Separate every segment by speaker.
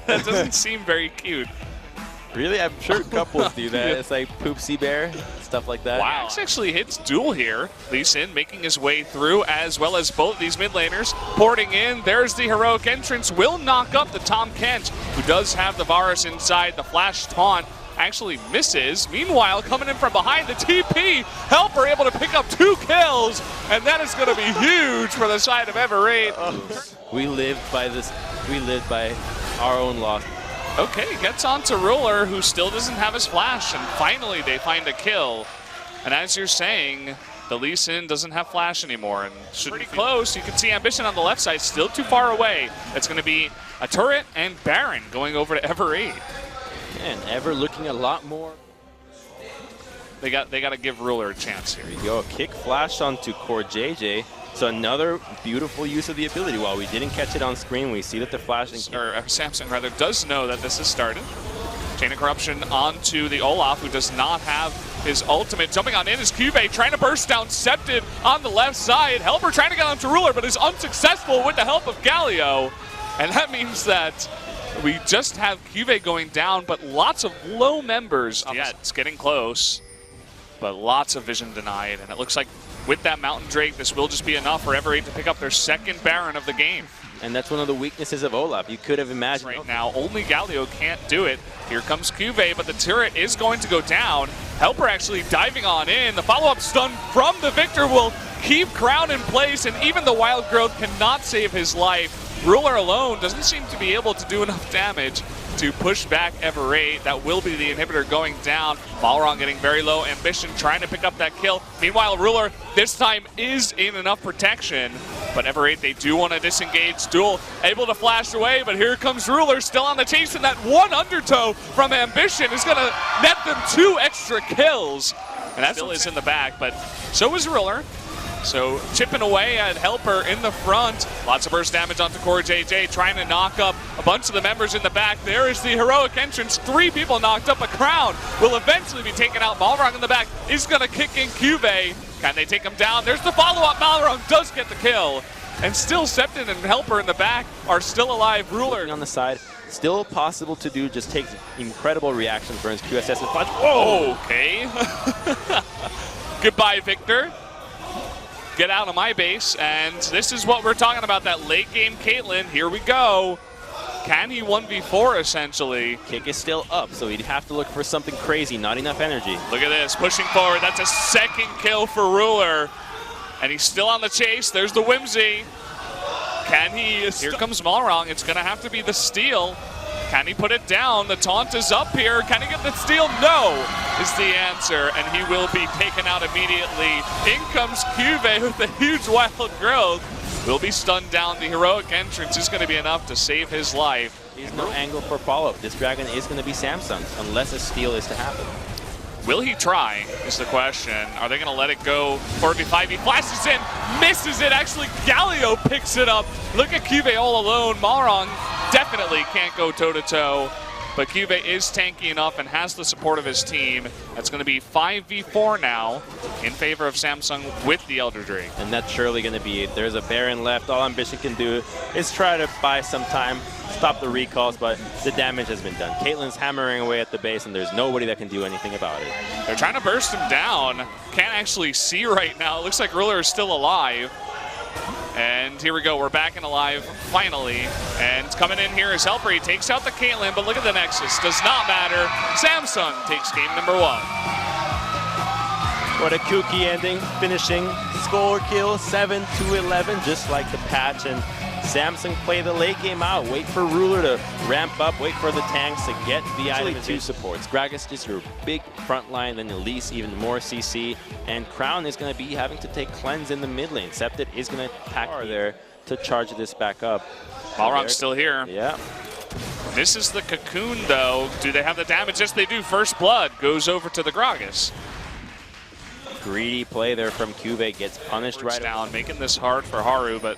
Speaker 1: That doesn't seem very cute.
Speaker 2: Really? I'm sure couples do that. It's like poopsie bear, stuff like that.
Speaker 1: Wow. This actually hits duel here. Lee Sin making his way through, as well as both of these mid laners porting in. There's the heroic entrance. Will knock up the Tom Kent, who does have the Varus inside. The flash taunt actually misses. Meanwhile, coming in from behind, the TP Helper able to pick up 2 kills, and that is going to be huge for the side of Ever8.
Speaker 2: We lived by this. We lived by our own loss.
Speaker 1: Okay, gets on to Ruler, who still doesn't have his flash, and finally they find a kill. And as you're saying, the Lee Sin doesn't have flash anymore, and should be close. You can see Ambition on the left side, still too far away. It's going to be a turret and Baron going over to Ever8.
Speaker 2: And Ever looking a lot more.
Speaker 1: They got to give Ruler a chance here.
Speaker 2: Here we go, kick flash onto Core JJ. So another beautiful use of the ability. While we didn't catch it on screen, we see that the flash
Speaker 1: or Samson rather does know that this has started. Chain of Corruption onto the Olaf, who does not have his ultimate. Jumping on in is Cuvee, trying to burst down Septed on the left side. Helper trying to get onto Ruler, but is unsuccessful with the help of Galio. And that means that we just have Cuvee going down, but lots of low members. Yeah, it's getting close, but lots of vision denied. And it looks like with that Mountain Drake, this will just be enough for Ever8 to pick up their second Baron of the game.
Speaker 2: And that's one of the weaknesses of Olaf. You could have imagined.
Speaker 1: Right now, only Galio can't do it. Here comes Cuvee, but the turret is going to go down. Helper actually diving on in. The follow-up stun from the Victor will keep Crown in place, and even the Wild Growth cannot save his life. Ruler alone doesn't seem to be able to do enough damage to push back Ever8. That will be the inhibitor going down. Balrog getting very low. Ambition trying to pick up that kill. Meanwhile, Ruler this time is in enough protection. But Ever8, they do want to disengage. Duel able to flash away, but here comes Ruler still on the chase, and that one undertow from Ambition is going to net them 2 extra kills. And that still is in the back, but so is Ruler. So chipping away at Helper in the front. Lots of burst damage onto Core JJ, trying to knock up a bunch of the members in the back. There is the heroic entrance. 3 people knocked up. A Crown will eventually be taken out. Balrog in the back is going to kick in Cuvee. Can they take him down? There's the follow-up. Balrog does get the kill. And still Septon and Helper in the back are still alive. Ruler
Speaker 2: on the side. Still possible to do. Just takes incredible reactions. Burns QSS and flash.
Speaker 1: Whoa! Okay. Goodbye, Victor. Get out of my base, and this is what we're talking about, that late game Caitlyn. Here we go. Can he 1v4 essentially?
Speaker 2: Kick is still up, so he'd have to look for something crazy, not enough energy.
Speaker 1: Look at this, pushing forward. That's a second kill for Ruler. And he's still on the chase. There's the Whimsy. Can he? Here comes Malrong. It's going to have to be the steal. Can he put it down? The taunt is up here. Can he get the steal? No, is the answer, and he will be taken out immediately. In comes Cuvee with a huge Wild Growth. Will be stunned down. The heroic entrance is going to be enough to save his life.
Speaker 2: There's no angle for follow-up. This dragon is going to be Samsung's, unless a steal is to happen.
Speaker 1: Will he try, is the question. Are they going to let it go? 4v5, he flashes in, misses it. Actually, Galio picks it up. Look at Cuvee all alone. Malrong definitely can't go toe-to-toe, but Cuvee is tanky enough and has the support of his team. That's going to be 5v4 now in favor of Samsung with the Elder Drake.
Speaker 2: And that's surely going to be it. There's a Baron left. All Ambition can do is try to buy some time, stop the recalls, but the damage has been done. Caitlyn's hammering away at the base, and there's nobody that can do anything about it.
Speaker 1: They're trying to burst him down. Can't actually see right now. It looks like Ruler is still alive. And here we go, we're back and alive, finally. And coming in here is Helper. He takes out the Caitlyn, but look at the Nexus. Does not matter. Samsung takes game number 1.
Speaker 2: What a kooky ending, finishing score kill 7-11, just like the patch. And Samsung play the late game out, wait for Ruler to ramp up, wait for the tanks to get the item. 2 supports. Gragas is your big front line, then Elise even more CC, and Crown is going to be having to take cleanse in the mid lane. Septed is going to attack there to charge this back up.
Speaker 1: Balrog's still here.
Speaker 2: Yeah.
Speaker 1: This is the Cocoon though. Do they have the damage? Yes, they do. First blood goes over to the Gragas.
Speaker 2: Greedy play there from Cuvée, gets punished right
Speaker 1: down, making this hard for Haru, but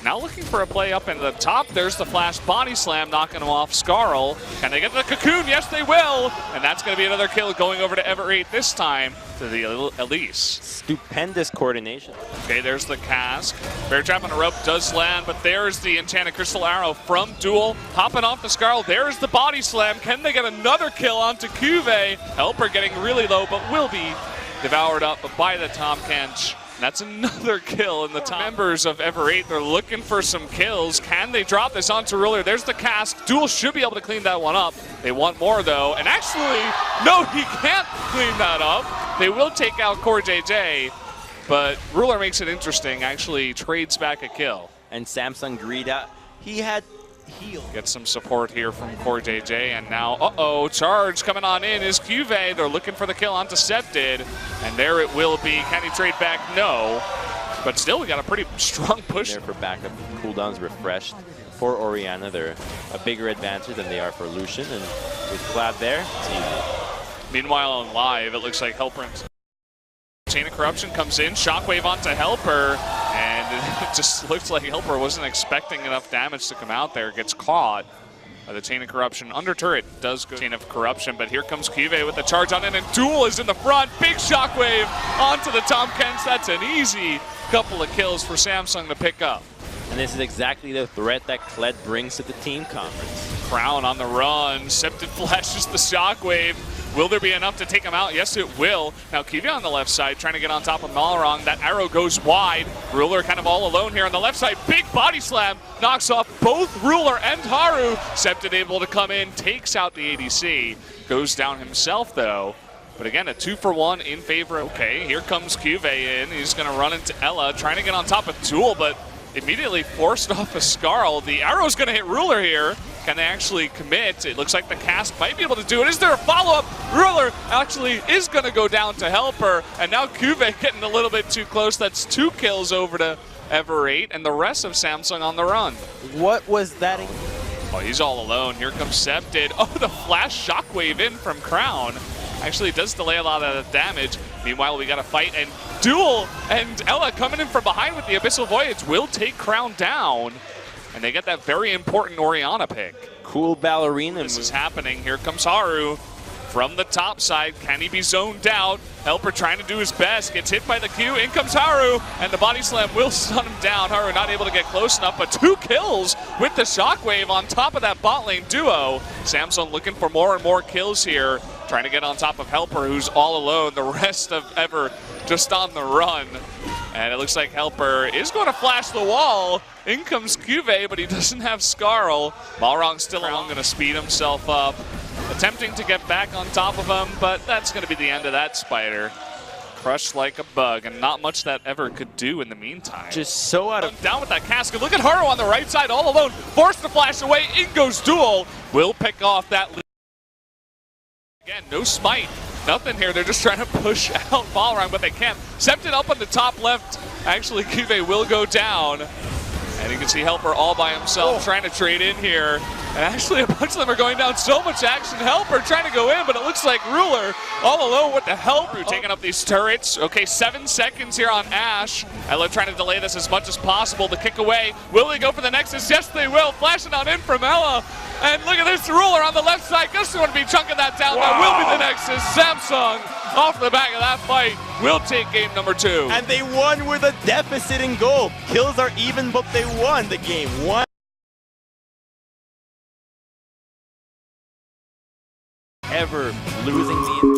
Speaker 1: now looking for a play up in the top. There's the flash body slam, knocking him off Scarl. Can they get the cocoon? Yes, they will. And that's going to be another kill going over to Ever8 this time to the Elise.
Speaker 2: Stupendous coordination.
Speaker 1: Okay, there's the cask. Bear trap on a rope does land, but there's the enchanted crystal arrow from Duel. Hopping off the Scarl. There's the body slam. Can they get another kill onto Cuvée? Helper getting really low, but will be devoured up by the Tom Kench. That's another kill in the top. Members of Ever8, they're looking for some kills. Can they drop this onto Ruler? There's the cask. Duel should be able to clean that one up. They want more though, and actually, no, he can't clean that up. They will take out Core JJ, but Ruler makes it interesting, actually trades back a kill.
Speaker 2: And Samsung Grida, he had heal.
Speaker 1: Get some support here from Core JJ, and now, charge coming on in is Cuvée. They're looking for the kill onto Septid, and there it will be. Can he trade back? No. But still, we got a pretty strong push.
Speaker 2: There for backup, cooldowns refreshed. For Orianna, they're a bigger advantage than they are for Lucian, and with Clad there, it's easy.
Speaker 1: Meanwhile, on live, it looks like Helper Chain of Corruption comes in, Shockwave onto Helper, and it just looks like Helper wasn't expecting enough damage to come out there. Gets caught by the Chain of Corruption. Under turret does go Chain of Corruption, but here comes Cuvée with the charge on in, and Duel is in the front. Big Shockwave onto the Tom Kench. That's an easy couple of kills for Samsung to pick up.
Speaker 2: And this is exactly the threat that Kled brings to the team conference.
Speaker 1: Crown on the run. Septid flashes the Shockwave. Will there be enough to take him out? Yes, it will. Now, Cuvée on the left side trying to get on top of Malrong. That arrow goes wide. Ruler kind of all alone here on the left side. Big body slam knocks off both Ruler and Haru. Septid able to come in, takes out the ADC. Goes down himself, though. But again, a 2-for-1 in favor. Okay, here comes Cuvée in. He's going to run into Ella, trying to get on top of Duel, but immediately forced off a Scarl. The arrow's going to hit Ruler here. Can they actually commit? It looks like the cast might be able to do it. Is there a follow-up? Ruler actually is going to go down to Helper, and now Cuvée getting a little bit too close. That's 2 kills over to Ever8, and the rest of Samsung on the run.
Speaker 2: What was that?
Speaker 1: Oh, he's all alone. Here comes Septid. Oh, the flash Shockwave in from Crown. Actually does delay a lot of damage. Meanwhile, we got a fight, and Duel and Ella coming in from behind with the Abyssal Voyage will take Crown down. And they get that very important Orianna pick.
Speaker 2: Cool ballerina.
Speaker 1: This is happening. Here comes Haru from the top side. Can he be zoned out? Helper trying to do his best. Gets hit by the Q. In comes Haru. And the body slam will stun him down. Haru not able to get close enough, but 2 kills with the Shockwave on top of that bot lane duo. Samsung looking for more and more kills here. Trying to get on top of Helper, who's all alone. The rest of Ever just on the run. And it looks like Helper is going to flash the wall. In comes Cuvée, but he doesn't have Scarl. Malrong still going to speed himself up. Attempting to get back on top of him, but that's going to be the end of that spider. Crushed like a bug, and not much that Ever could do in the meantime.
Speaker 2: Just so out of...
Speaker 1: Down with that casket. Look at Haru on the right side, all alone. Forced to flash away. In goes Duel. Will pick off that lead. Again, no smite. Nothing here. They're just trying to push out Malrong, but they can't. Septid up on the top left. Actually, Cuvée will go down. And you can see Helper all by himself trying to trade in here. And actually, a bunch of them are going down. So much action. Helper trying to go in, but it looks like Ruler all alone with the Helper taking up these turrets. Okay, 7 seconds here on Ashe. Ella trying to delay this as much as possible. The kick away. Will they go for the Nexus? Yes, they will. Flashing on in from Ella. And look at this Ruler on the left side. Just want to be chunking that down. That will be the Nexus. Samsung off the back of that fight will take game number 2.
Speaker 2: And they won with a deficit in goal. Kills are even, but they won the game. Ever losing the